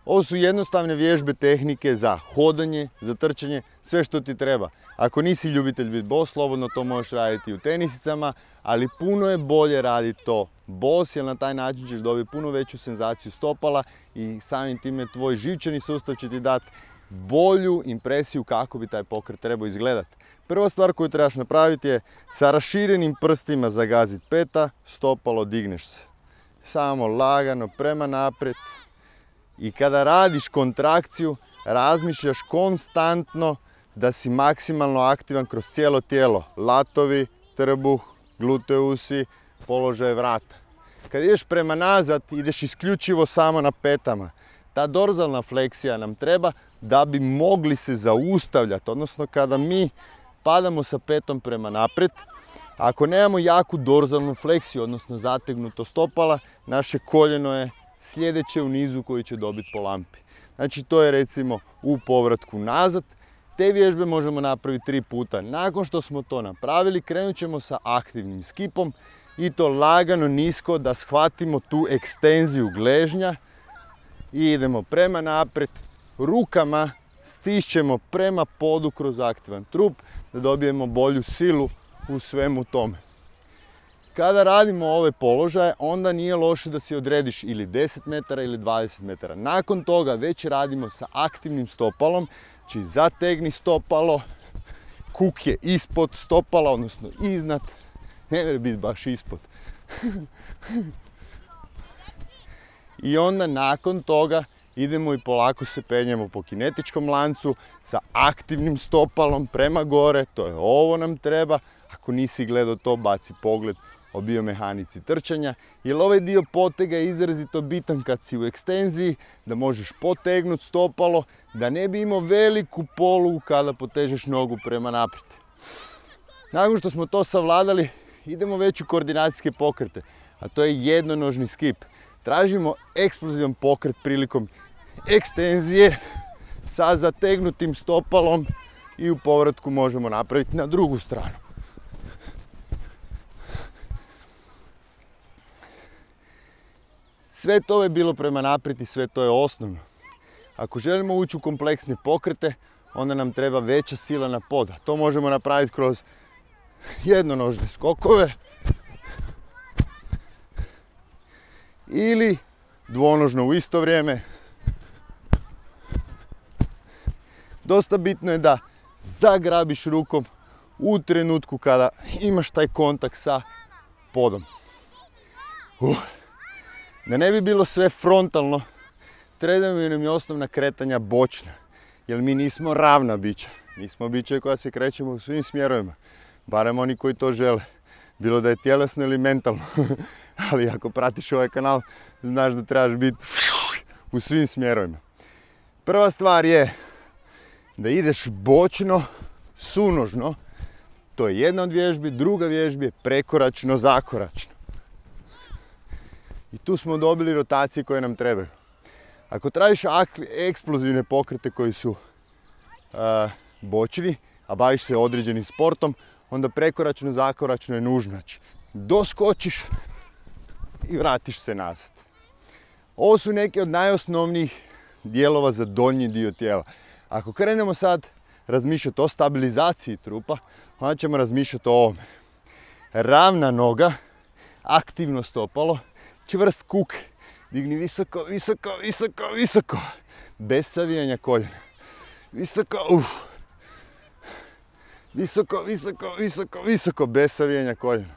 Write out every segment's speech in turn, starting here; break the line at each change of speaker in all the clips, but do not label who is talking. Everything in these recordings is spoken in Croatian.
Ovo su jednostavne vježbe, tehnike za hodanje, za trčanje, sve što ti treba. Ako nisi ljubitelj bit bos, slobodno to možeš raditi u tenisicama, ali puno je bolje raditi to bos, jer na taj način ćeš dobiti puno veću senzaciju stopala i samim time tvoj živčani sustav će ti dati bolju impresiju kako bi taj pokret trebao izgledati. Prva stvar koju trebaš napraviti je sa raširenim prstima zagaziti peta, stopalo digneš se. Samo lagano prema naprijed. I kada radiš kontrakciju, razmišljaš konstantno da si maksimalno aktivan kroz cijelo tijelo. Latovi, trbuh, gluteusi, položaj vrata. Kad ideš prema nazad, ideš isključivo samo na petama. Ta dorzalna fleksija nam treba da bi mogli se zaustavljati, odnosno kada mi padamo sa petom prema naprijed, ako nemamo jaku dorzalnu fleksiju, odnosno zategnuto stopala, naše koljeno je sljedeće u nizu koji će dobiti po lampi. Znači to je recimo u povratku nazad. Te vježbe možemo napraviti 3 puta. Nakon što smo to napravili, krenut ćemo sa aktivnim skipom i to lagano nisko da shvatimo tu ekstenziju gležnja i idemo prema naprijed, rukama stišćemo prema podu kroz aktivan trup da dobijemo bolju silu u svemu tome. Kada radimo ove položaje, onda nije loše da si odrediš ili 10 metara ili 20 metara. Nakon toga već radimo sa aktivnim stopalom, znači zategni stopalo, kuk je ispod stopala, odnosno iznad, ne mora biti baš ispod. I onda nakon toga idemo i polako se penjemo po kinetičkom lancu sa aktivnim stopalom prema gore, to je ovo nam treba. Ako nisi gledao to, baci pogled o biomehanici trčanja, jer ovaj dio potega je izrazito bitan kad si u ekstenziji, da možeš potegnuti stopalo, da ne bi imao veliku polugu kada potežeš nogu prema naprijed. Nakon što smo to savladali, idemo već u koordinacijske pokrete, a to je jednonožni skip. Tražimo eksplozivan pokret prilikom ekstenzije sa zategnutim stopalom i u povratku možemo napraviti na drugu stranu. Sve to je bilo prema naprijed i sve to je osnovno. Ako želimo ući u kompleksne pokrete, onda nam treba veća sila na pod. To možemo napraviti kroz jednonožne skokove ili dvonožno u isto vrijeme. Dosta bitno je da zagrabiš rukom u trenutku kada imaš taj kontakt sa podom. Da ne bi bilo sve frontalno, trebaju nam i osnovna kretanja bočna, jer mi nismo ravna bića. Mi smo bića koja se krećemo u svim smjerovima, barem oni koji to žele, bilo da je tjelesno ili mentalno. Ali ako pratiš ovaj kanal, znaš da trebaš biti u svim smjerovima. Prva stvar je da ideš bočno, sunožno, to je jedna od vježbi, druga vježba je prekoračno, zakoračno. I tu smo dobili rotacije koje nam trebaju. Ako tražiš eksplozivne pokrete koji su bočni, a baviš se određenim sportom, onda prekoračno, zakoračno je nužno. Znači, doskočiš i vratiš se nazad. Ovo su neke od najosnovnijih dijelova za donji dio tijela. Ako krenemo sad razmišljati o stabilizaciji trupa, onda ćemo razmišljati o ovome. Ravna noga, aktivno stopalo, čvrst kuk, digni visoko, visoko, visoko, visoko, bez savijanja koljena. Visoko, visoko, visoko, visoko, visoko, bez savijanja koljena.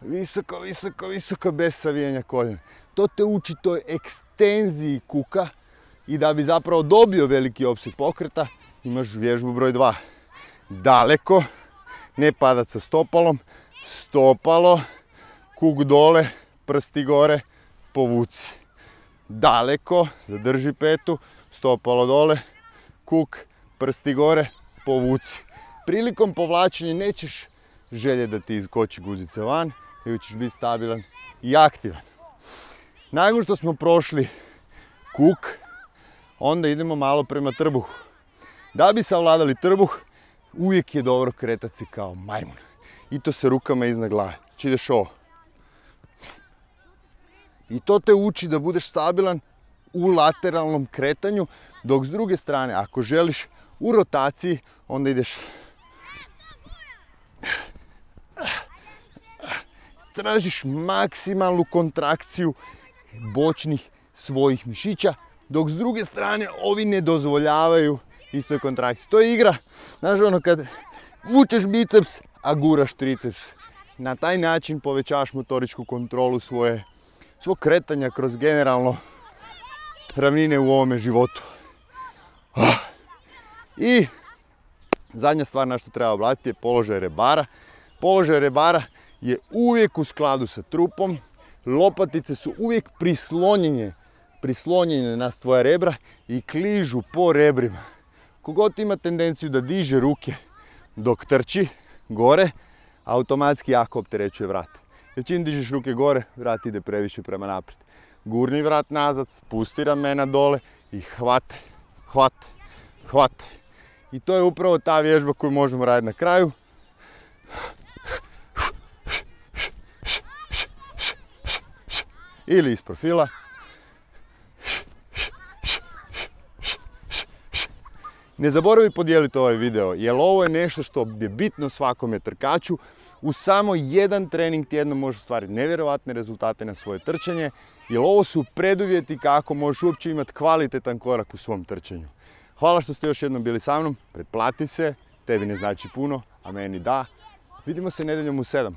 Visoko, visoko, visoko, bez savijanja koljena. To te uči toj ekstenziji kuka i da bi zapravo dobio veliki opseg pokreta, imaš vježbu broj 2. Daleko, ne padat sa stopalom, stopalo, kuk dole, prsti gore, povuci. Daleko, zadrži petu, stopalo dole, kuk, prsti gore, povuci. Prilikom povlačenja nećeš željeti da ti iskoči guzica van, nego ćeš biti stabilan i aktivan. Nakon što smo prošli kuk, onda idemo malo prema trbuhu. Da bi savladali trbuh, uvijek je dobro kretati se kao majmun. I to sa rukama iznad glave. Znači ideš ovo. I to te uči da budeš stabilan u lateralnom kretanju, dok s druge strane, ako želiš u rotaciji, onda ideš tražiš maksimalnu kontrakciju bočnih svojih mišića, dok s druge strane ovi ne dozvoljavaju istoj kontrakciji. To je igra, znaš ono kad vučeš biceps, a guraš triceps. Na taj način povećavaš motoričku kontrolu svog kretanja kroz generalno ravnine u ovome životu. I zadnja stvar na što treba obratiti je položaj rebara. Položaj rebara je uvijek u skladu sa trupom. Lopatice su uvijek prislonjene na tvoja rebra i kližu po rebrima. Kogod ima tendenciju da diže ruke dok trči gore, automatski jako opterećuje vrat. Jer čim dižeš ruke gore, vrat ide previše prema naprijed. Gurni vrat nazad, spusti ramena dole i hvate. I to je upravo ta vježba koju možemo raditi na kraju. Ili iz profila. Ne zaboravi podijeliti ovaj video, jer ovo je nešto što je bitno svakome trkaču. U samo jedan trening tjedno možeš ostvariti nevjerojatne rezultate na svoje trčanje, jer ovo su preduvjeti kako možeš uopće imati kvalitetan korak u svom trčanju. Hvala što ste još jednom bili sa mnom, pretplati se, tebi ne znači puno, a meni da. Vidimo se nedjeljom u 7.